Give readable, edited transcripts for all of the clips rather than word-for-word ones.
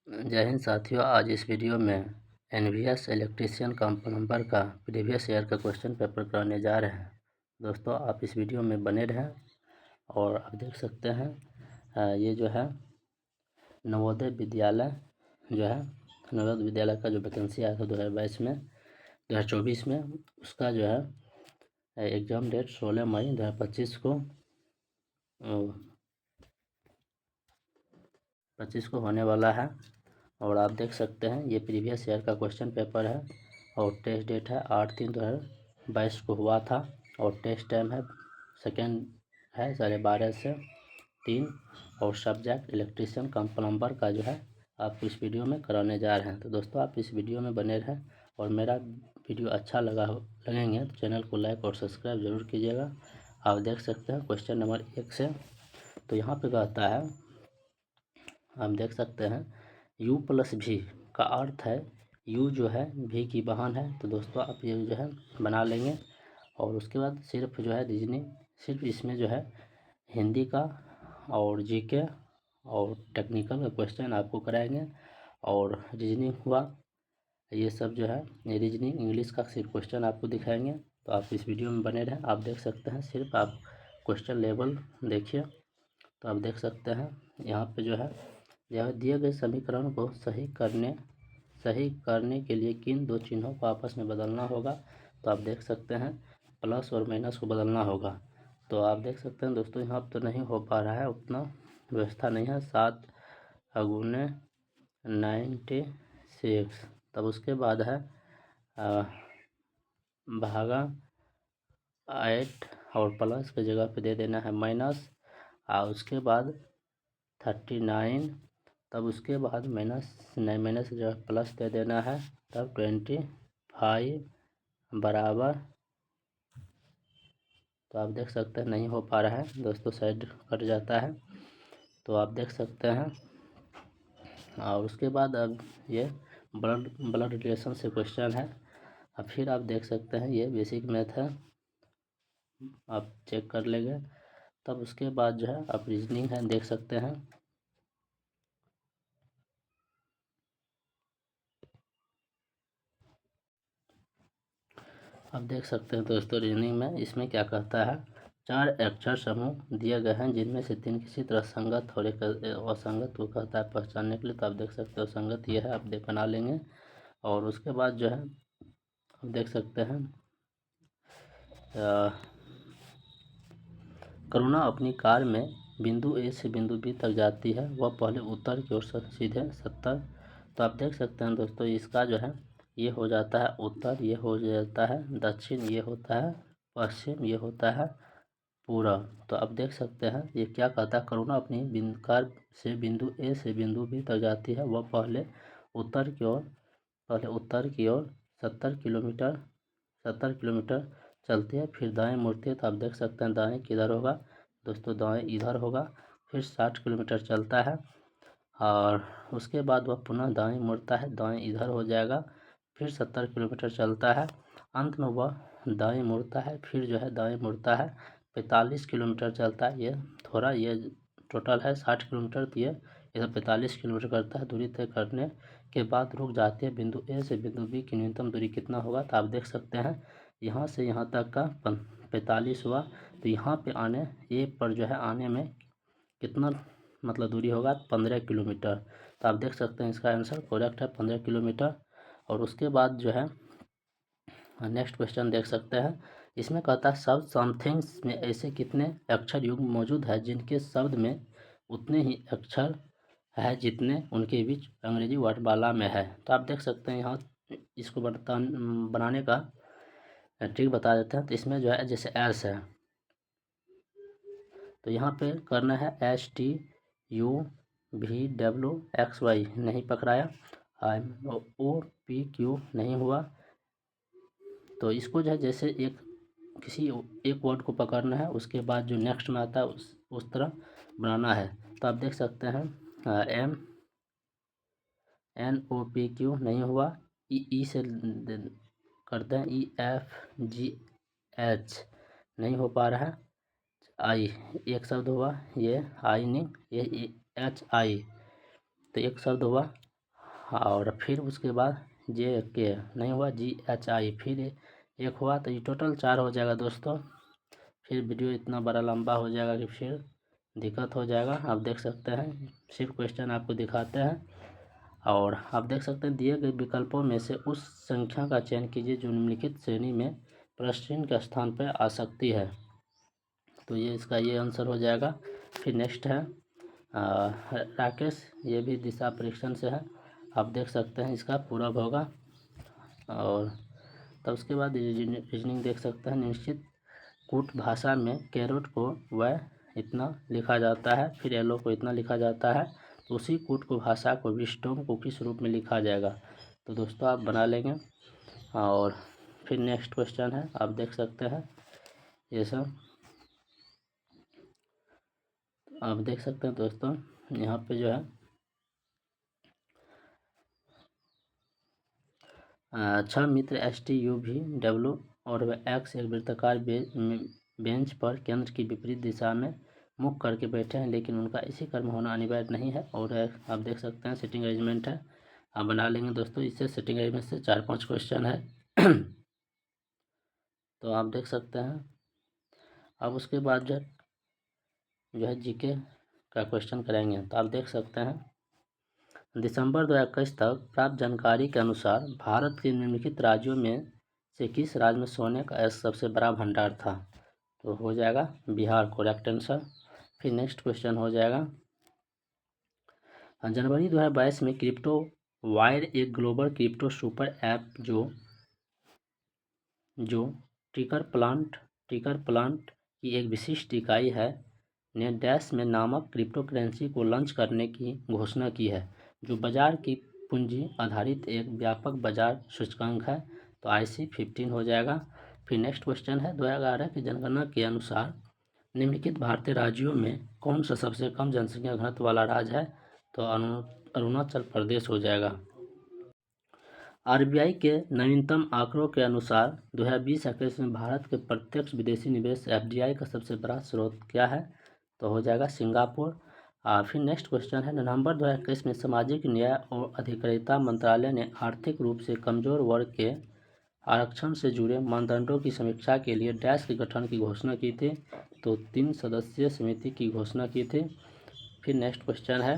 जय हिंद साथियों। आज इस वीडियो में एनवीएस इलेक्ट्रीशियन का प्लम्बर का प्रीवियस ईयर का क्वेश्चन पेपर कराने जा रहे हैं। दोस्तों आप इस वीडियो में बने रहें। और आप देख सकते हैं ये जो है नवोदय विद्यालय जो है नवोदय विद्यालय का जो वैकेंसी आया था 2022 में 2024 में, उसका जो है एग्ज़ाम डेट 16 मई 2025 को 25 को होने वाला है। और आप देख सकते हैं ये प्रीवियस ईयर का क्वेश्चन पेपर है और टेस्ट डेट है 8/3/2022 को हुआ था। और टेस्ट टाइम है सेकेंड है 12:30 से 3। और सब्जेक्ट इलेक्ट्रीशियन कम प्लम्बर का जो है आप इस वीडियो में कराने जा रहे हैं। तो दोस्तों आप इस वीडियो में बने रहें और मेरा वीडियो अच्छा लगेंगे तो चैनल को लाइक और सब्सक्राइब ज़रूर कीजिएगा। आप देख सकते हैं क्वेश्चन नंबर 1 से। तो यहाँ पे कहता है, आप देख सकते हैं u + v का अर्थ है u जो है v की बहन है। तो दोस्तों आप ये जो है बना लेंगे। और उसके बाद सिर्फ जो है रीजनिंग, सिर्फ इसमें जो है हिंदी का और जीके और टेक्निकल का क्वेश्चन आपको कराएंगे। और रीजनिंग हुआ ये सब जो है रीजनिंग इंग्लिश का सिर्फ क्वेश्चन आपको दिखाएंगे। तो आप इस वीडियो में बने रहें। आप देख सकते हैं सिर्फ आप क्वेश्चन लेवल देखिए। तो आप देख सकते हैं यहाँ पे जो है यह दिए गए समीकरण को सही करने के लिए किन दो चिन्हों को आपस में बदलना होगा। तो आप देख सकते हैं प्लस और माइनस को बदलना होगा। तो आप देख सकते हैं दोस्तों यहाँ तो नहीं हो पा रहा है, उतना व्यवस्था नहीं है। 7 × 96। तब उसके बाद है भागा 8 और प्लस की जगह पे दे देना है माइनस। और उसके बाद 39। तब उसके बाद माइनस की जगह प्लस दे देना है। तब 25 बराबर। तो आप देख सकते हैं नहीं हो पा रहा है दोस्तों, साइड कट जाता है। तो आप देख सकते हैं। और उसके बाद अब ये ब्लड रिलेशन से क्वेश्चन है। अब फिर आप देख सकते हैं ये बेसिक मैथ है, आप चेक कर लेंगे। तब उसके बाद जो है आप रीजनिंग है देख सकते हैं। आप देख सकते हैं दोस्तों रीजनिंग में इसमें क्या कहता है, 4 अक्षर समूह दिए गए हैं जिनमें से 3 किसी तरह संगत और एक असंगत को कहता है पहचानने के लिए। तो आप देख सकते हो संगत ये है, आप बना लेंगे। और उसके बाद जो है आप देख सकते हैं करुणा अपनी कार में बिंदु ए से बिंदु बी तक जाती है, वह पहले उत्तर की ओर सीधे 70। तो आप देख सकते हैं दोस्तों इसका जो है ये हो जाता है उत्तर, ये हो जाता है दक्षिण, ये होता है पश्चिम, ये होता है पूरब। तो आप देख सकते हैं ये क्या कहता है, करुणा अपनी कार से बिंदु ए से बिंदु बी तक जाती है, वह पहले उत्तर की ओर 70 किलोमीटर चलती है, फिर दाएं मुड़ती है। तो आप देख सकते हैं दाएं किधर होगा दोस्तों, दाएं इधर होगा। फिर 60 किलोमीटर चलता है और उसके बाद वह पुनः दाएं मुड़ता है, दाएं इधर हो जाएगा। फिर 70 किलोमीटर चलता है, अंत में वह दाएं मुड़ता है, फिर जो है दाएं मुड़ता है। 45 किलोमीटर चलता है, ये थोड़ा ये टोटल है 60 किलोमीटर। तो ये इधर 45 किलोमीटर करता है। दूरी तय करने के बाद रुक जाती है। बिंदु ए से बिंदु बी की न्यूनतम दूरी कितना होगा। तो आप देख सकते हैं यहाँ से यहाँ तक का 45 हुआ। तो यहाँ पे आने ए पर जो है आने में कितना मतलब दूरी होगा 15 किलोमीटर। तो आप देख सकते हैं इसका आंसर करेक्ट है 15 किलोमीटर। और उसके बाद जो है नेक्स्ट क्वेश्चन देख सकते हैं। इसमें कहता है शब्द समथिंग्स में ऐसे कितने अक्षर युग्म मौजूद है जिनके शब्द में उतने ही अक्षर है जितने उनके बीच अंग्रेजी वर्णमाला में है। तो आप देख सकते हैं यहाँ इसको बनाने का ट्रिक बता देते हैं। तो इसमें जो है जैसे एस है तो यहाँ पे करना है STUVWXY नहीं पकड़ाया, OPQ नहीं हुआ। तो इसको जो है जैसे किसी एक वर्ड को पकड़ना है, उसके बाद जो नेक्स्ट में आता है उस तरह बनाना है। तो आप देख सकते हैं NOPQ नहीं हुआ, ई से करते हैं EFGH नहीं हो पा रहा है। आई एक शब्द हुआ, ये आई नहीं, ये HI तो एक शब्द हुआ। और फिर उसके बाद JK नहीं हुआ, GHI फिर एक हुआ, तो ये टोटल 4 हो जाएगा दोस्तों। फिर वीडियो इतना बड़ा लंबा हो जाएगा कि फिर दिक्कत हो जाएगा। आप देख सकते हैं, सिर्फ क्वेश्चन आपको दिखाते हैं। और आप देख सकते हैं दिए गए विकल्पों में से उस संख्या का चयन कीजिए जो निम्नलिखित श्रेणी में प्रश्न के स्थान पर आ सकती है। तो ये इसका ये आंसर हो जाएगा। फिर नेक्स्ट है राकेश, ये भी दिशा परीक्षण से है, आप देख सकते हैं इसका पूरक होगा। और तब उसके बाद रीजनिंग देख सकते हैं, निश्चित कूट भाषा में कैरोट को वह इतना लिखा जाता है, फिर येलो को इतना लिखा जाता है, तो उसी कूट को भाषा को विस्टोम को किस रूप में लिखा जाएगा। तो दोस्तों आप बना लेंगे। और फिर नेक्स्ट क्वेश्चन है, आप देख सकते हैं ये सब आप देख सकते हैं दोस्तों। यहाँ पे जो है छह मित्र STUVW और वह X एक वृत्ताकार बेंच पर केंद्र की विपरीत दिशा में मुख करके बैठे हैं, लेकिन उनका इसी क्रम होना अनिवार्य नहीं है। और आप देख सकते हैं सिटिंग अरेंजमेंट है, आप बना लेंगे दोस्तों। इससे सिटिंग अरेंजमेंट से 4-5 क्वेश्चन है तो आप देख सकते हैं। अब उसके बाद जो है GK का क्वेश्चन करेंगे। तो आप देख सकते हैं दिसंबर 2021 तक प्राप्त जानकारी के अनुसार भारत के निम्नलिखित राज्यों में से किस राज्य में सोने का सबसे बड़ा भंडार था। तो हो जाएगा बिहार करेक्ट आंसर। फिर नेक्स्ट क्वेश्चन हो जाएगा जनवरी 2022 में क्रिप्टो वायर एक ग्लोबल क्रिप्टो सुपर ऐप जो टिकर प्लांट की एक विशिष्ट इकाई है ने डैश में नामक क्रिप्टो करेंसी को लॉन्च करने की घोषणा की है, जो बाजार की पूंजी आधारित एक व्यापक बाजार सूचकांक है। तो IC15 हो जाएगा। फिर नेक्स्ट क्वेश्चन है 2011 की जनगणना के अनुसार निम्नलिखित भारतीय राज्यों में कौन सा सबसे कम जनसंख्या घनत्व वाला राज्य है। तो अरुणाचल प्रदेश हो जाएगा। RBI के नवीनतम आंकड़ों के अनुसार 2020-21 में भारत के प्रत्यक्ष विदेशी निवेश FDI का सबसे बड़ा स्रोत क्या है। तो हो जाएगा सिंगापुर। फिर नेक्स्ट क्वेश्चन है नवंबर 2021 में सामाजिक न्याय और अधिकारिता मंत्रालय ने आर्थिक रूप से कमजोर वर्ग के आरक्षण से जुड़े मानदंडों की समीक्षा के लिए डैश के गठन की घोषणा की थी। तो 3 सदस्यीय समिति की घोषणा की थी। फिर नेक्स्ट क्वेश्चन है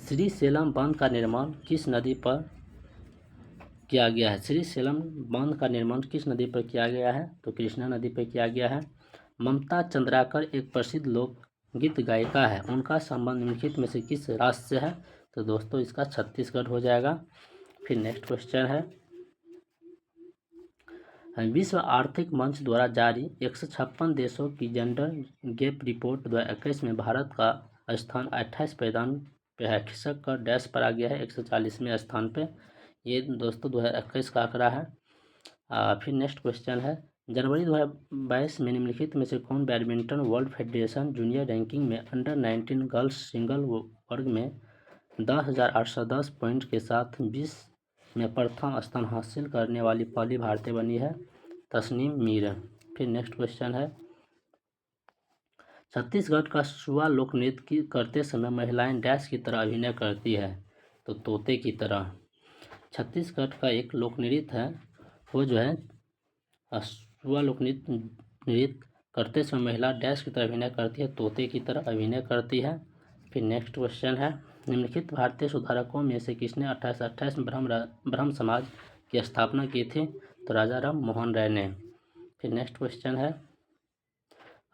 श्री सेलम बांध का निर्माण किस नदी पर किया गया है। श्री सेलम बांध का निर्माण किस नदी पर किया गया है। तो कृष्णा नदी पर किया गया है। ममता चंद्राकर एक प्रसिद्ध लोकगीत गायिका है, उनका संबंध निम्नलिखित में से किस राज्य से है। तो दोस्तों इसका छत्तीसगढ़ हो जाएगा। फिर नेक्स्ट क्वेश्चन है विश्व आर्थिक मंच द्वारा जारी 156 देशों की जेंडर गैप रिपोर्ट 2021 में भारत का स्थान 28 पैदान पे है, खिसक कर डैश पर आ गया है 140वें स्थान पे। ये दोस्तों 2021 का आंकड़ा है। फिर नेक्स्ट क्वेश्चन है जनवरी 2022 में निम्नलिखित में से कौन badminton world federation junior ranking में अंडर-19 गर्ल्स सिंगल वर्ग में 10,810 पॉइंट के साथ विश्व में प्रथम स्थान हासिल करने वाली पहली भारतीय बनी है, तस्नीम मीर। फिर नेक्स्ट क्वेश्चन है छत्तीसगढ़ का सुआ लोक नृत्य करते समय महिलाएं डैश की तरह अभिनय करती है। तो तोते की तरह। छत्तीसगढ़ का एक लोक नृत्य है, वो जो है सुआ लोक नृत्य करते समय महिला डैश की तरह अभिनय करती है, तोते की तरह अभिनय करती है। फिर नेक्स्ट क्वेश्चन है निम्नलिखित भारतीय सुधारकों में से किसने 1828 में ब्रह्म समाज की स्थापना की थी। तो राजा राम मोहन राय ने। फिर नेक्स्ट क्वेश्चन है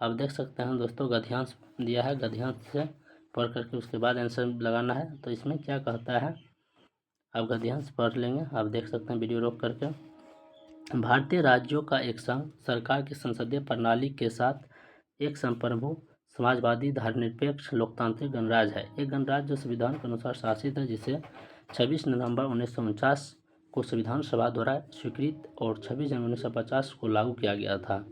आप देख सकते हैं दोस्तों गद्यांश दिया है, गद्यांश से पढ़ करके उसके बाद आंसर लगाना है। तो इसमें क्या कहता है आप गद्यांश पढ़ लेंगे, आप देख सकते हैं वीडियो रोक करके। भारतीय राज्यों का एक संघ सरकार की संसदीय प्रणाली के साथ एक संप्रभु समाजवादी धर्मनिरपेक्ष लोकतांत्रिक गणराज्य है। एक गणराज्य जो संविधान के अनुसार शासित है, जिसे 26 नवंबर 1949 को संविधान सभा द्वारा स्वीकृत और 26 जनवरी 1950 को लागू किया गया था।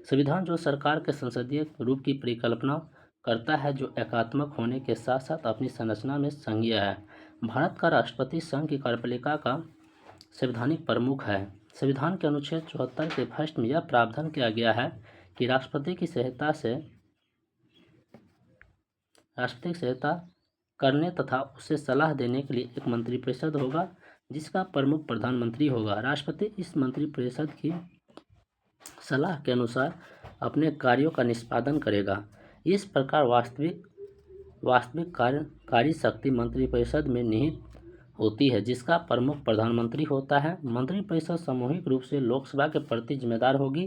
संविधान जो सरकार के संसदीय रूप की परिकल्पना करता है, जो एकात्मक होने के साथ साथ अपनी संरचना में संघीय है। भारत का राष्ट्रपति संघ की कार्यपालिका का संवैधानिक प्रमुख है। संविधान के अनुच्छेद 74 के फर्स्ट में यह प्रावधान किया गया है कि राष्ट्रपति की सहायता करने तथा उसे सलाह देने के लिए एक मंत्रिपरिषद होगा जिसका प्रमुख प्रधानमंत्री होगा। राष्ट्रपति इस मंत्रिपरिषद की सलाह के अनुसार अपने कार्यों का निष्पादन करेगा। इस प्रकार वास्तविक कार्यकारी शक्ति मंत्रिपरिषद में निहित होती है जिसका प्रमुख प्रधानमंत्री होता है। मंत्रिपरिषद सामूहिक रूप से लोकसभा के प्रति जिम्मेदार होगी।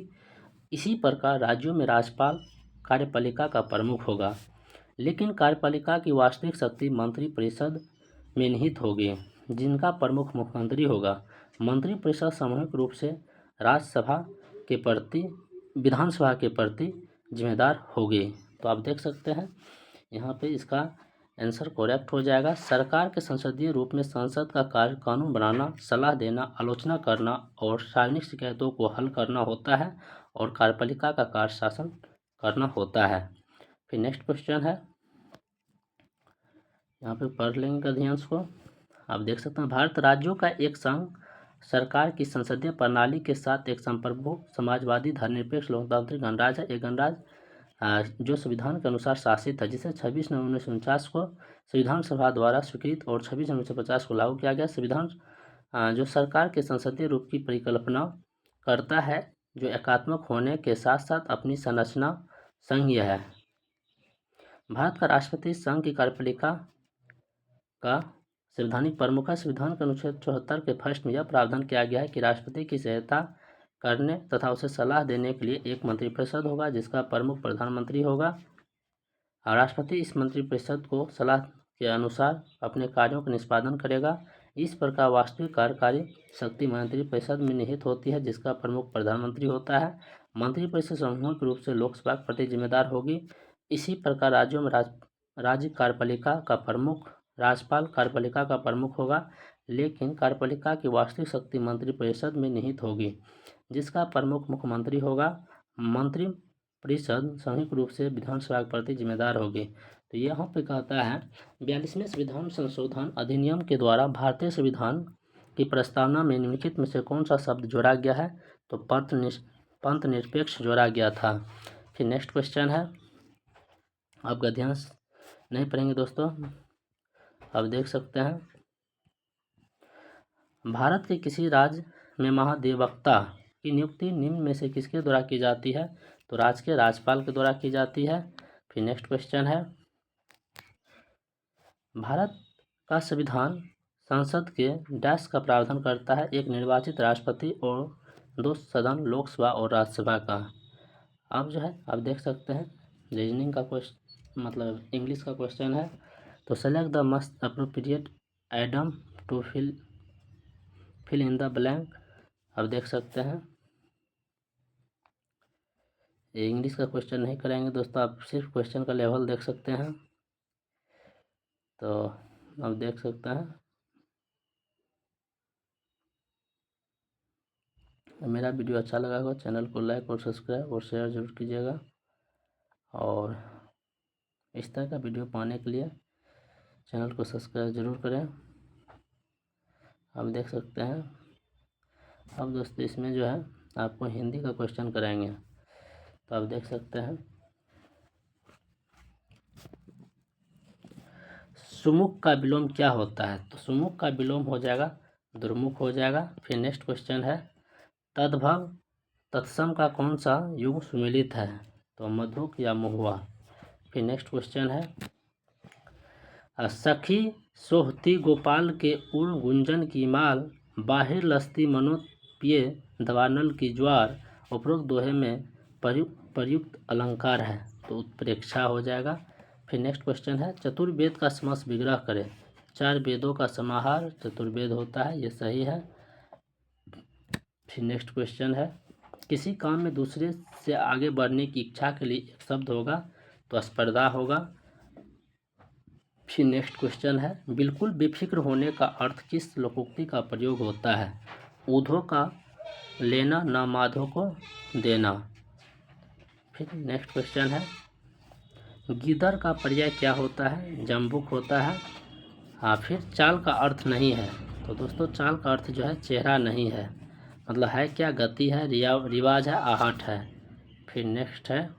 इसी प्रकार राज्यों में राज्यपाल कार्यपालिका का प्रमुख होगा, लेकिन कार्यपालिका की वास्तविक शक्ति मंत्रिपरिषद में निहित होगी जिनका प्रमुख मुख्यमंत्री होगा। मंत्रिपरिषद सामूहिक रूप से विधानसभा के प्रति जिम्मेदार होगी। तो आप देख सकते हैं यहाँ पे इसका आंसर करेक्ट हो जाएगा। सरकार के संसदीय रूप में संसद का कार्य कानून बनाना, सलाह देना, आलोचना करना और सार्वजनिक शिकायतों को हल करना होता है और कार्यपालिका का कार्य शासन करना होता है। फिर नेक्स्ट क्वेश्चन है, यहाँ पे पढ़ लेंगे ध्यान को। आप देख सकते हैं भारत राज्यों का एक संघ सरकार की संसदीय प्रणाली के साथ एक संप्रभु समाजवादी धर्मनिरपेक्ष लोकतांत्रिक गणराज्य है। एक गणराज्य जो संविधान के अनुसार शासित है, जिसे 26 नवंबर 1949 को संविधान सभा द्वारा स्वीकृत और 26 जनवरी 1950 को लागू किया गया। संविधान जो सरकार के संसदीय रूप की परिकल्पना करता है जो एकात्मक होने के साथ साथ अपनी संरचना संघीय है। भारत का राष्ट्रपति संघ की कार्यपालिका का संवैधानिक प्रमुख है। संविधान के अनुच्छेद 74 के फर्स्ट में यह प्रावधान किया गया है कि राष्ट्रपति की सहायता करने तथा उसे सलाह देने के लिए एक मंत्रिपरिषद होगा जिसका प्रमुख प्रधानमंत्री होगा। और राष्ट्रपति इस मंत्रिपरिषद को सलाह के अनुसार अपने कार्यों का निष्पादन करेगा। इस प्रकार वास्तविक कार्यकारी शक्ति मंत्रिपरिषद में निहित होती है जिसका प्रमुख प्रधानमंत्री होता है। मंत्रिपरिषद सामूहिक रूप से लोकसभा के प्रति जिम्मेदार होगी। इसी प्रकार राज्यों में राज्य कार्यपालिका का प्रमुख राज्यपाल कार्यपालिका का प्रमुख होगा, लेकिन कार्यपालिका की वास्तविक शक्ति मंत्रिपरिषद में निहित होगी जिसका प्रमुख मुख्यमंत्री होगा। मंत्रिपरिषद सामूहिक रूप से विधानसभा के प्रति जिम्मेदार होगी। तो यहाँ पे कहता है 42वें संविधान संशोधन अधिनियम के द्वारा भारतीय संविधान की प्रस्तावना में निम्नलिखित में से कौन सा शब्द जोड़ा गया है? तो पंथ निरपेक्ष जोड़ा गया था। फिर नेक्स्ट क्वेश्चन है, आपका ध्यान नहीं पढ़ेंगे दोस्तों, आप देख सकते हैं भारत के किसी राज्य में महाधिवक्ता की नियुक्ति निम्न में से किसके द्वारा की जाती है? तो राज्य के राज्यपाल के द्वारा की जाती है। फिर नेक्स्ट क्वेश्चन है, भारत का संविधान संसद के डैश का प्रावधान करता है? एक निर्वाचित राष्ट्रपति और 2 सदन लोकसभा और राज्यसभा का। अब जो है आप देख सकते हैं रीजनिंग का क्वेश्चन मतलब इंग्लिश का क्वेश्चन है। तो select the must appropriate idiom to fill in the blank. अब देख सकते हैं ये इंग्लिश का क्वेश्चन नहीं कराएंगे दोस्तों, आप सिर्फ क्वेश्चन का लेवल देख सकते हैं। तो आप देख सकते हैं मेरा वीडियो अच्छा लगा होगा चैनल को लाइक और सब्सक्राइब और शेयर जरूर कीजिएगा, और इस तरह का वीडियो पाने के लिए चैनल को सब्सक्राइब जरूर करें। आप देख सकते हैं अब दोस्तों इसमें जो है आपको हिंदी का क्वेश्चन कराएंगे। तो आप देख सकते हैं सुमुख का विलोम क्या होता है? तो सुमुख का विलोम हो जाएगा दुर्मुख हो जाएगा। फिर नेक्स्ट क्वेश्चन है, तद्भव तत्सम का कौन सा युग सुमेलित है? तो मधुक या महुआ। फिर नेक्स्ट क्वेश्चन है, सखी सोहती गोपाल के उड़ गुंजन की माल, बाहिर लस्ती मनोत पिए दवानल की ज्वार, उपरोक्त दोहे में प्रयुक्त अलंकार है? तो उत्प्रेक्षा हो जाएगा। फिर नेक्स्ट क्वेश्चन है, चतुर्वेद का समस्त विग्रह करें। 4 वेदों का समाहार चतुर्वेद होता है, ये सही है। फिर नेक्स्ट क्वेश्चन है, किसी काम में दूसरे से आगे बढ़ने की इच्छा के लिए एक शब्द होगा, तो स्पर्धा होगा। फिर नेक्स्ट क्वेश्चन है, बिल्कुल बेफिक्र होने का अर्थ किस लोकोक्ति का प्रयोग होता है? ऊधो का लेना न माधो को देना। फिर नेक्स्ट क्वेश्चन है, गिदर का पर्याय क्या होता है? जम्बुक होता है। हाँ, फिर चाल का अर्थ नहीं है। तो दोस्तों चाल का अर्थ जो है चेहरा नहीं है, मतलब है क्या? गति है, रिवाज है, आहट है। फिर नेक्स्ट है,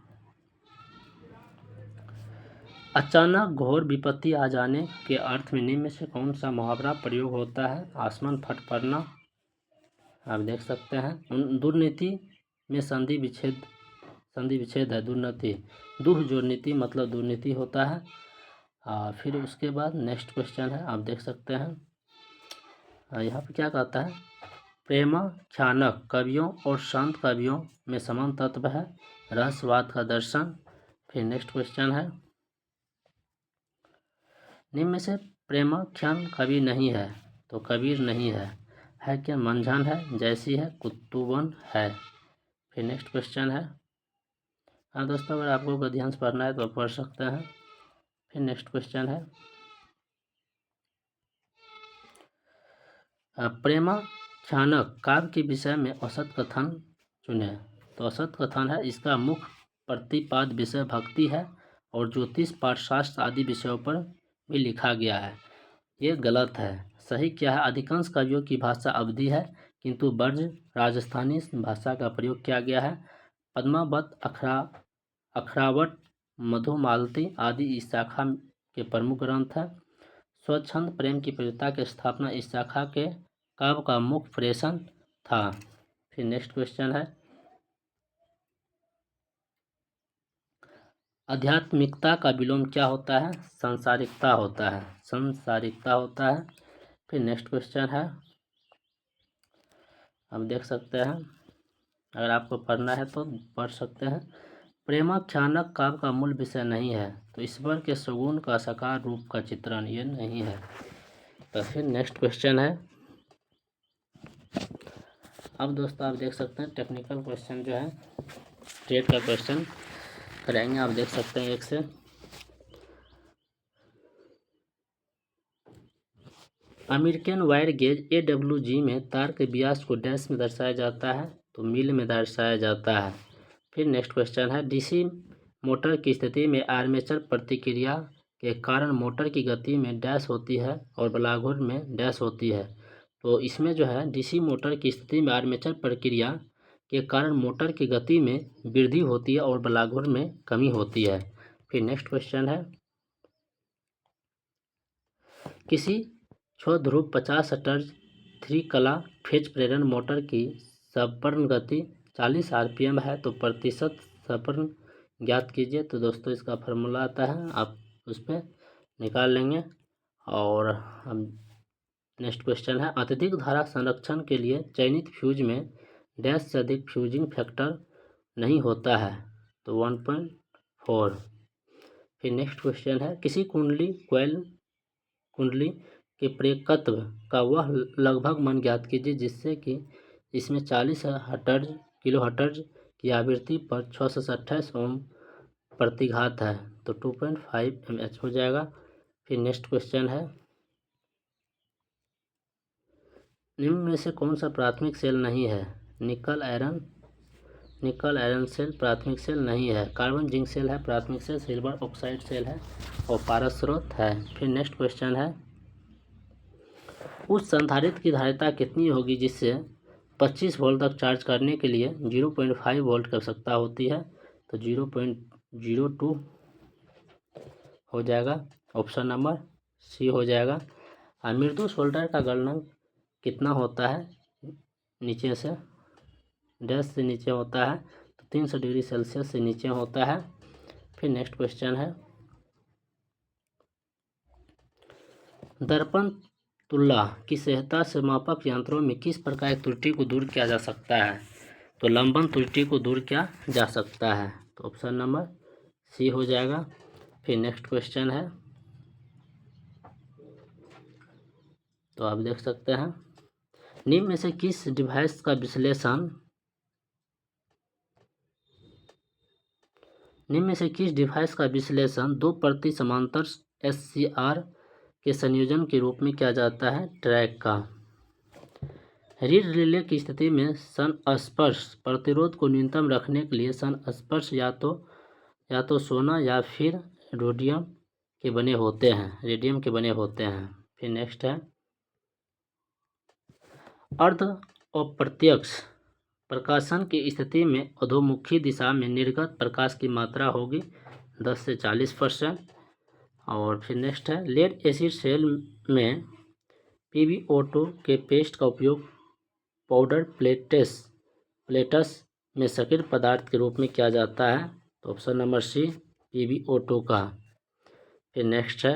अचानक घोर विपत्ति आ जाने के अर्थ में निम्न में से कौन सा मुहावरा प्रयोग होता है? आसमान फट पड़ना, आप देख सकते हैं। दुर्नीति में संधि विच्छेद है। दुर्नीति, दुह जो नीति मतलब दुर्नीति होता है। फिर उसके बाद नेक्स्ट क्वेश्चन है, आप देख सकते हैं। यहाँ पे क्या कहता है? प्रेमाख्यानक कवियों और संत कवियों में समान तत्व है। रहस्यवाद का दर्शन। फिर नेक्स्ट क्वेश्चन है, निम्न में से प्रेमाख्यान कवि नहीं है तो कबीर नहीं है क्या? मंझन है, जैसी है, कुतुबन है। फिर नेक्स्ट क्वेश्चन है। हाँ दोस्तों, अगर आपको गद्यांश पढ़ना है तो आप पढ़ सकते हैं। फिर नेक्स्ट क्वेश्चन है, प्रेमाख्यानक काव्य के विषय में औसत कथन चुने। तो औसत कथन है, इसका मुख्य प्रतिपाद विषय भक्ति है और ज्योतिष, पाठशास्त्र आदि विषयों पर भी लिखा गया है। ये गलत है। सही क्या है? अधिकांश कवियों की भाषा अवधी है किंतु ब्रज राजस्थानी भाषा का प्रयोग किया गया है। पद्मावत, अखरावट, मधुमालती आदि इस शाखा के प्रमुख ग्रंथ हैं। स्वच्छंद प्रेम की प्रियता की स्थापना इस शाखा के काव्य का मुख्य प्रेषण था। फिर नेक्स्ट क्वेश्चन है, आध्यात्मिकता का विलोम क्या होता है? सांसारिकता होता है। सांसारिकता होता है। फिर नेक्स्ट क्वेश्चन है, हम देख सकते हैं, अगर आपको पढ़ना है तो पढ़ सकते हैं। प्रेमाख्यानक काव्य का मूल विषय नहीं है तो ईश्वर के सगुण का साकार रूप का चित्रण ये नहीं है। तो फिर नेक्स्ट क्वेश्चन है। अब दोस्तों आप देख सकते हैं टेक्निकल क्वेश्चन जो है ट्रेड का क्वेश्चन करेंगे। आप देख सकते हैं एक से अमेरिकन वायर गेज AWG में तार के व्यास को डैश में दर्शाया जाता है तो मील में दर्शाया जाता है। फिर नेक्स्ट क्वेश्चन है, DC मोटर की स्थिति में आर्मेचर प्रतिक्रिया के कारण मोटर की गति में डैश होती है और बलाघूर में डैश होती है। तो इसमें जो है DC मोटर की स्थिति में आर्मेचर प्रक्रिया के कारण मोटर की गति में वृद्धि होती है और बलाघूर में कमी होती है। फिर नेक्स्ट क्वेश्चन है, किसी क्षध्रुव 50 हर्ट्ज 3 कला फेज प्रेरण मोटर की संपूर्ण गति 40 RPM है तो प्रतिशत संपूर्ण ज्ञात कीजिए। तो दोस्तों इसका फार्मूला आता है, आप उस पर निकाल लेंगे। और हम नेक्स्ट क्वेश्चन है, अत्यधिक धारा संरक्षण के लिए चयनित फ्यूज में डैश से अधिक फ्यूजिंग फैक्टर नहीं होता है तो 1.4। फिर नेक्स्ट क्वेश्चन है, किसी कुंडली के प्रेरकत्व का वह लगभग मान ज्ञात कीजिए जिससे कि इसमें 40 किलो हर्ट्ज की आवृत्ति पर 628 ओम प्रतिघात है तो 2.5 mH हो जाएगा। फिर नेक्स्ट क्वेश्चन है, निम्न में से कौन सा प्राथमिक सेल नहीं है? निकल आयरन सेल प्राथमिक सेल नहीं है। कार्बन जिंक सेल है प्राथमिक सेल। सिल्वर ऑक्साइड सेल है और पारस स्रोत है। फिर नेक्स्ट क्वेश्चन है, उस संधारित्र की धारिता कितनी होगी जिससे 25 वोल्ट तक चार्ज करने के लिए 0.5 वोल्ट की आवश्यकता होती है तो 0.02 हो जाएगा। ऑप्शन नंबर सी हो जाएगा। मृदु सोल्डर का गलनांक कितना होता है? नीचे से डैश से नीचे होता है तो 300 डिग्री सेल्सियस से नीचे होता है। फिर नेक्स्ट क्वेश्चन है, दर्पण तुलना की सहायता से मापक यंत्रों में किस प्रकार की त्रुटि को दूर किया जा सकता है? तो लंबन त्रुटि को दूर किया जा सकता है तो ऑप्शन नंबर सी हो जाएगा। फिर नेक्स्ट क्वेश्चन है, तो आप देख सकते हैं, निम्न में से किस डिवाइस का विश्लेषण 2 प्रति समांतर SCR के संयोजन के रूप में किया जाता है? ट्रैक का। रीड रिले की स्थिति में संस्पर्श प्रतिरोध को न्यूनतम रखने के लिए संस्पर्श या तो सोना या फिर रेडियम के बने होते हैं। फिर नेक्स्ट है, अर्ध अप्रत्यक्ष प्रकाशन की स्थिति में अधोमुखी दिशा में निर्गत प्रकाश की मात्रा होगी 10 से 40%। और फिर नेक्स्ट है लेड एसिड सेल में PbO2 के पेस्ट का उपयोग पाउडर प्लेटस में सक्रिय पदार्थ के रूप में किया जाता है। तो ऑप्शन नंबर सी PbO2 का। फिर नेक्स्ट है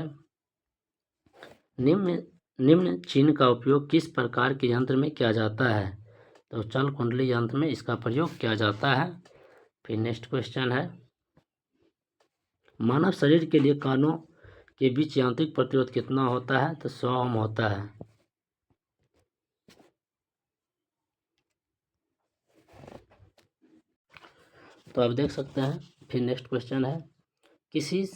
निम्न चिन्ह का उपयोग किस प्रकार के यंत्र में किया जाता है। तो चल कुंडली यंत्र में इसका प्रयोग किया जाता है। फिर नेक्स्ट क्वेश्चन है मानव शरीर के लिए कानों के बीच यांत्रिक प्रतिरोध कितना होता है। तो 100 ओम होता है। तो आप देख सकते हैं। फिर नेक्स्ट क्वेश्चन है किसी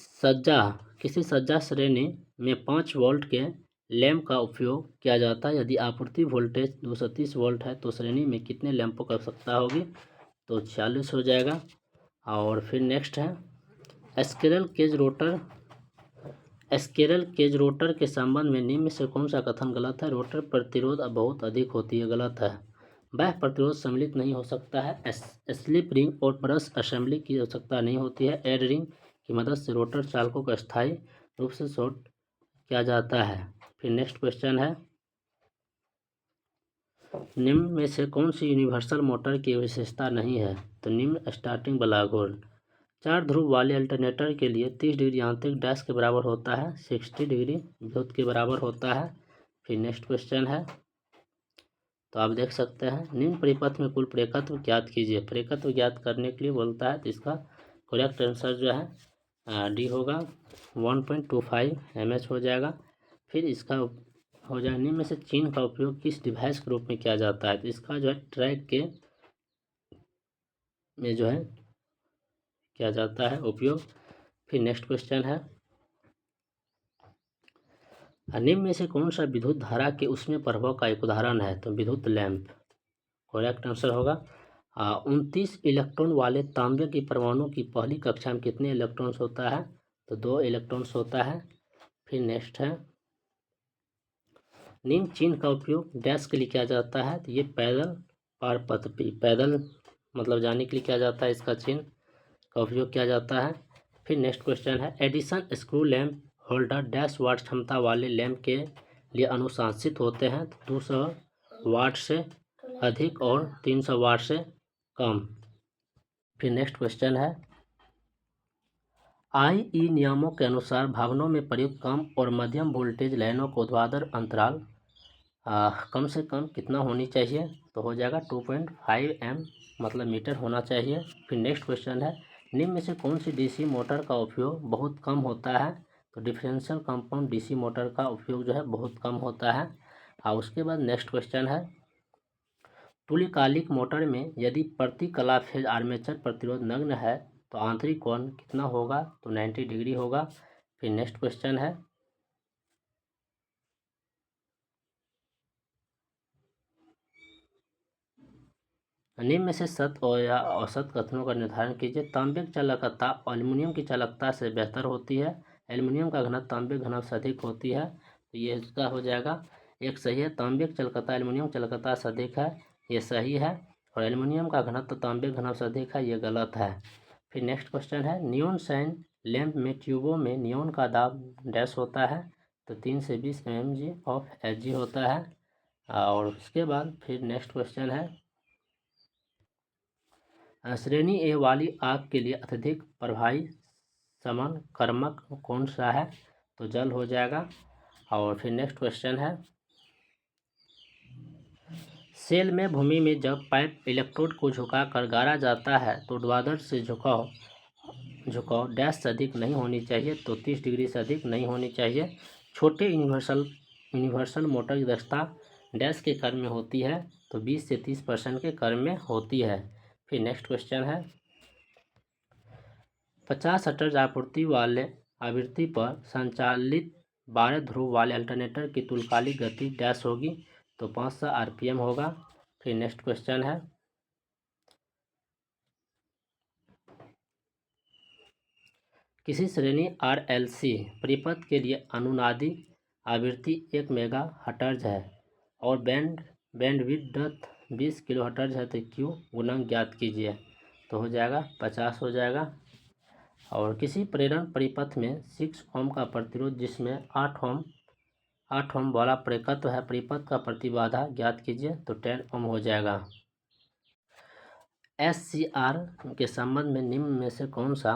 सज्जा श्रेणी में 5 वोल्ट के लैंप का उपयोग किया जाता है। यदि आपूर्ति वोल्टेज 230 वोल्ट है तो श्रेणी में कितने लैंपों की आवश्यकता होगी। तो 40 हो जाएगा। और फिर नेक्स्ट है स्क्विरल केज रोटर के संबंध में निम्न में से कौन सा कथन गलत है। रोटर प्रतिरोध बहुत अधिक होती है, गलत है। बाह्य प्रतिरोध सम्मिलित नहीं हो सकता है। स्लिप रिंग और ब्रश असेंबली की आवश्यकता नहीं होती है। एड रिंग की मदद से रोटर चालकों को अस्थायी रूप से शॉर्ट किया जाता है। फिर नेक्स्ट क्वेश्चन है निम्न में से कौन सी यूनिवर्सल मोटर की विशेषता नहीं है। तो निम्न स्टार्टिंग बलाघोर 4 ध्रुव वाले अल्टरनेटर के लिए 30 डिग्री यांत्रिक डैश के बराबर होता है, 60 डिग्री विद्युत के बराबर होता है। फिर नेक्स्ट क्वेश्चन है तो आप देख सकते हैं निम्न परिपथ में कुल प्रेरकत्व ज्ञात कीजिए। प्रेरकत्व ज्ञात करने के लिए बोलता है तो इसका करेक्ट आंसर जो है डी होगा 1.25 mH हो जाएगा। फिर इसका हो जाए निम्न में से चिन्ह का उपयोग किस डिवाइस के रूप में किया जाता है। तो इसका जो है ट्रैक के में जो है किया जाता है उपयोग। फिर नेक्स्ट क्वेश्चन है निम्न में से कौन सा विद्युत धारा के उसमें प्रभाव का एक उदाहरण है। तो विद्युत लैंप करेक्ट आंसर होगा। 29 इलेक्ट्रॉन वाले तांबे की परमाणु की पहली कक्षा में कितने इलेक्ट्रॉन्स होता है। तो 2 इलेक्ट्रॉन्स होता है। फिर नेक्स्ट है निम्न चिन्ह का उपयोग डैश के लिए किया जाता है। तो ये पैदल मतलब जाने के लिए किया जाता है। इसका चिन्ह का उपयोग किया जाता है। फिर नेक्स्ट क्वेश्चन है Edison screw lamp holder dash watt क्षमता वाले लैंप के लिए अनुशंसित होते हैं। 200 वाट से अधिक और 300 वाट से कम। फिर नेक्स्ट क्वेश्चन है IE नियमों के अनुसार भवनों में प्रयुक्त कम और मध्यम वोल्टेज लाइनों को ऊर्ध्वाधर अंतराल कम से कम कितना होनी चाहिए। तो हो जाएगा 2.5 मतलब मीटर होना चाहिए। फिर नेक्स्ट क्वेश्चन है निम्न में से कौन सी DC मोटर का उपयोग बहुत कम होता है। तो डिफरेंशियल कंपाउंड DC मोटर का उपयोग जो है बहुत कम होता है। और उसके बाद नेक्स्ट क्वेश्चन है तुल्यकालिक मोटर में यदि प्रति कला फेज आर्मेचर प्रतिरोध नगण्य है तो आंतरिक कोण कितना होगा। तो 90 डिग्री होगा। फिर नेक्स्ट क्वेश्चन है निम्न में से सत्य और या औसत कथनों का निर्धारण कीजिए। तांबे की चालकता एल्युमिनियम की चालकता से बेहतर होती है। एल्युमिनियम का घनत्व तांबे घनत्व से अधिक होती है। तो ये इसका हो जाएगा एक सही है। तांबे की चालकता एल्युमिनियम चालकता से अधिक है, ये सही है। और एल्युमिनियम का घनत्व तांबे घनत्व से अधिक है, ये गलत है। फिर नेक्स्ट क्वेश्चन है नियॉन साइन लैंप में ट्यूबों में नियॉन का दाब डैश होता है। तो 3 से 20 mmg ऑफ Hg होता है। और उसके बाद फिर नेक्स्ट क्वेश्चन है श्रेणी ए वाली आग के लिए अत्यधिक प्रभावी शमन कर्मक कौन सा है। तो जल हो जाएगा। और फिर नेक्स्ट क्वेश्चन है सेल में भूमि में जब पाइप इलेक्ट्रोड को झुकाकर गाड़ा जाता है तो ऊर्ध्वाधर से झुकाव डैश से अधिक नहीं होनी चाहिए। तो 30 डिग्री से अधिक नहीं होनी चाहिए। छोटे यूनिवर्सल मोटर की दक्षता डैश के क्रम में होती है। तो 20 से 30% के क्रम में होती है। फिर नेक्स्ट क्वेश्चन है 50 हर्ट्ज आवृत्ति पर संचालित 12 ध्रुव वाले अल्टरनेटर की तुल्यकालिक गति डैश होगी। तो 500 RPM होगा। फिर नेक्स्ट क्वेश्चन है किसी श्रेणी RLC परिपथ के लिए अनुनादी आवृत्ति 1 मेगाहर्ट्ज है और बैंडविड्थ 20 किलोहर्ट्ज है। तो Q गुणांक ज्ञात कीजिए। तो हो जाएगा 50 हो जाएगा। और किसी प्रेरण परिपथ में 6 ओम का प्रतिरोध जिसमें 8 ओम वाला परिपथ है, परिपथ का प्रतिबाधा ज्ञात कीजिए। तो 10 ओम हो जाएगा। SCR के संबंध में निम्न में से कौन सा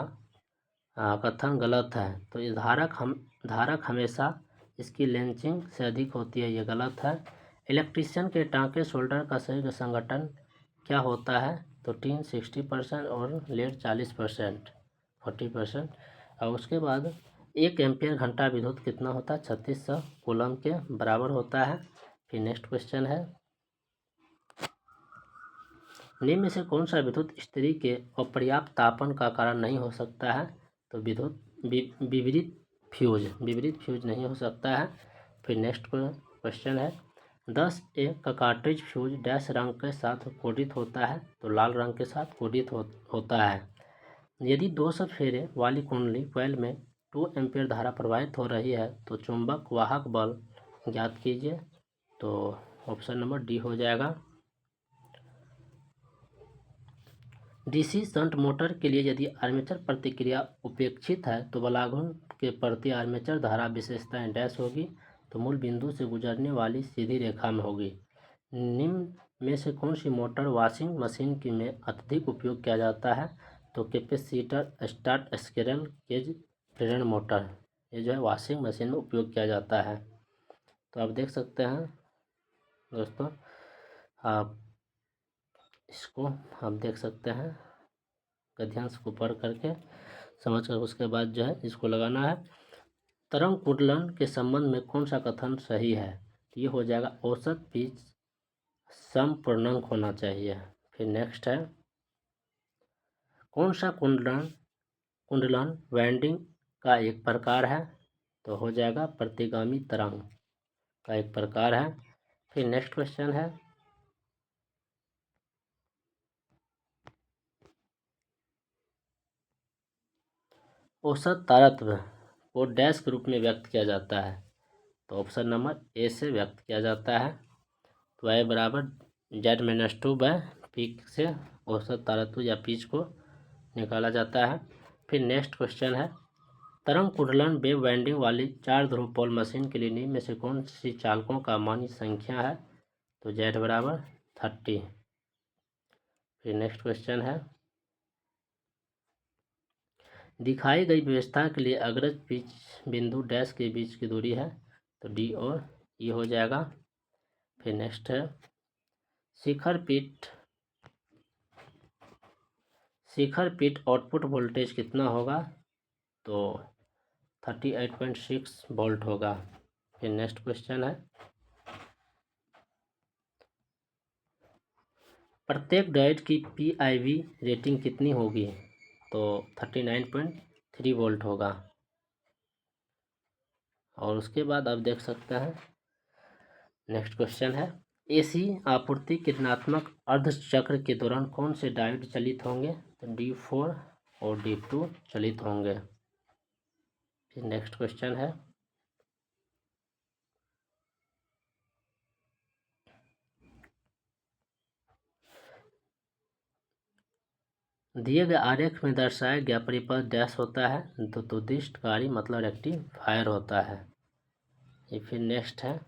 कथन गलत है? तो ये धारक हमेशा इसकी लेंचिंग से अधिक होती है, ये गलत है। इलेक्ट्रीशियन के टांके शोल्डर का सही संगठन क्या होता है? तो टीन 60% और लेड 40%, 40%। और उसके बाद 1 एम्पियर घंटा विद्युत कितना होता है? 3600 कूलम के बराबर होता है। फिर नेक्स्ट क्वेश्चन है, निम्न में से कौन सा विद्युत स्त्री के अपर्याप्त तापन का कारण नहीं हो सकता है? तो विपरीत फ्यूज नहीं हो सकता है। फिर नेक्स्ट क्वेश्चन है, 10A का कार्ट्रिज फ्यूज डैश रंग के साथ कोडित होता है? तो लाल रंग के साथ कोडित होता है। यदि 200 फेरे वाली कुंडली कॉइल में 2 एम्पियर धारा प्रवाहित हो रही है तो चुंबक वाहक बल ज्ञात कीजिए। तो ऑप्शन नंबर डी हो जाएगा। डीसी शंट मोटर के लिए यदि आर्मेचर प्रतिक्रिया उपेक्षित है तो बलाघूर्ण के प्रति आर्मेचर धारा विशेषताएं डैश होगी। तो मूल बिंदु से गुजरने वाली सीधी रेखा में होगी। निम्न में से कौन सी मोटर वॉशिंग मशीन की में अत्यधिक उपयोग किया जाता है? तो कैपेसिटर स्टार्ट स्क्विरल केज प्रेरण मोटर, ये जो है वॉशिंग मशीन में उपयोग किया जाता है। तो आप देख सकते हैं दोस्तों, आप इसको आप देख सकते हैं, गद्यांश को पढ़ करके समझ कर उसके बाद जो है इसको लगाना है। तरंग कुंडलन के संबंध में कौन सा कथन सही है? ये हो जाएगा औसत पिच समपूर्णांक होना चाहिए। फिर नेक्स्ट है, कौन सा कुंडलन वाइंडिंग का एक प्रकार है? तो हो जाएगा प्रतिगामी तरंग का एक प्रकार है। फिर नेक्स्ट क्वेश्चन है, औसत तारत्व को डैश के रूप में व्यक्त किया जाता है? तो ऑप्शन नंबर ए से व्यक्त किया जाता है। तो y बराबर Z-2/P से औसत तारत्व या पिच को निकाला जाता है। फिर नेक्स्ट क्वेश्चन है, तरंग कुंडलन वेव वाइंडिंग वाली 4 ध्रुव पोल मशीन के लिए निम्न में से कौन सी चालकों का मान्य संख्या है? तो Z बराबर 30। फिर नेक्स्ट क्वेश्चन है, दिखाई गई व्यवस्था के लिए अग्रज पिच बिंदु डैश के बीच की दूरी है? तो D और E हो जाएगा। फिर नेक्स्ट है, शिखर पीट आउटपुट वोल्टेज कितना होगा? तो 38.6 वोल्ट होगा। फिर नेक्स्ट क्वेश्चन है, प्रत्येक डायोड की PIV रेटिंग कितनी होगी? तो 39.3 वोल्ट होगा। और उसके बाद आप देख सकते हैं, नेक्स्ट क्वेश्चन है, AC आपूर्ति किरणात्मक अर्धचक्र के दौरान कौन से डायोड चलित होंगे? तो D4 और D2 चलित होंगे। फिर नेक्स्ट क्वेश्चन है, दिए गए आरेख में दर्शाया गया परिपथ डैश होता है? तो तुदिष्टकारी मतलब रेक्टिफायर होता है। ये फिर नेक्स्ट है,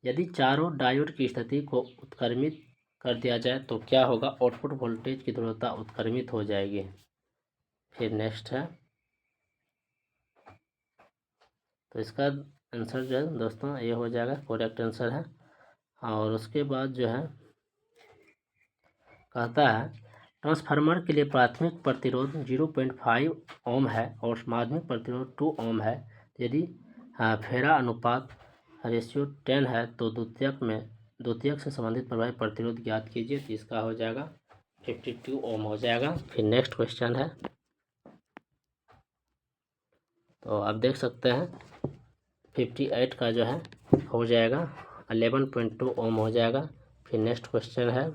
यदि चारों डायोड की स्थिति को उत्क्रमित कर दिया जाए तो क्या होगा? आउटपुट वोल्टेज की ध्रुवता उत्क्रमित हो जाएगी। फिर नेक्स्ट है, तो इसका आंसर जो है दोस्तों ये हो जाएगा, करेक्ट आंसर है। और उसके बाद जो है कहता है, ट्रांसफार्मर के लिए प्राथमिक प्रतिरोध 0.5 ओम है और माध्यमिक प्रतिरोध 2 ओम है। यदि फेरा अनुपात रेशियो 10 है तो द्वितीयक से संबंधित प्रभावी प्रतिरोध ज्ञात कीजिए। तो इसका हो जाएगा 52 ओम हो जाएगा। फिर नेक्स्ट क्वेश्चन है, तो आप देख सकते हैं 58 का जो है हो जाएगा 11.2 ओम हो जाएगा। फिर नेक्स्ट क्वेश्चन है,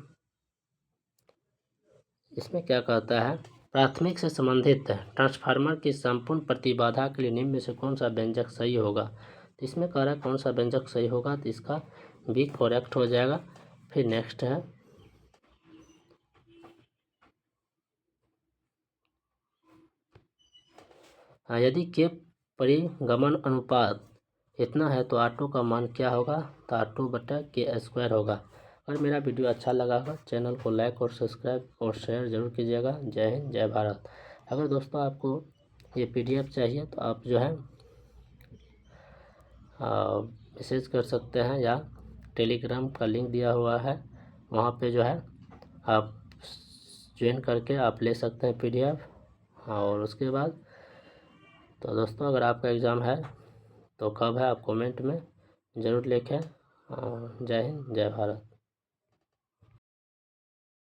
इसमें क्या कहता है, प्राथमिक से संबंधित ट्रांसफार्मर की संपूर्ण प्रतिबाधा के लिए निम्न में से कौन सा व्यंजक सही होगा? तो इसमें कह रहा है कौन सा व्यंजक सही होगा? तो इसका बी करेक्ट हो जाएगा। फिर नेक्स्ट है, यदि के परिगमन अनुपात इतना है तो R2 का मान क्या होगा, तो R2/K² होगा। अगर मेरा वीडियो अच्छा लगा हो चैनल को लाइक और सब्सक्राइब और शेयर ज़रूर कीजिएगा। जय हिंद, जय भारत। अगर दोस्तों आपको ये PDF चाहिए तो आप जो है मैसेज कर सकते हैं, या टेलीग्राम का लिंक दिया हुआ है, वहाँ पे जो है आप ज्वाइन करके आप ले सकते हैं PDF। और उसके बाद तो दोस्तों अगर आपका एग्ज़ाम है तो कब है आप कमेंट में ज़रूर लिखें। जय हिंद, जय भारत।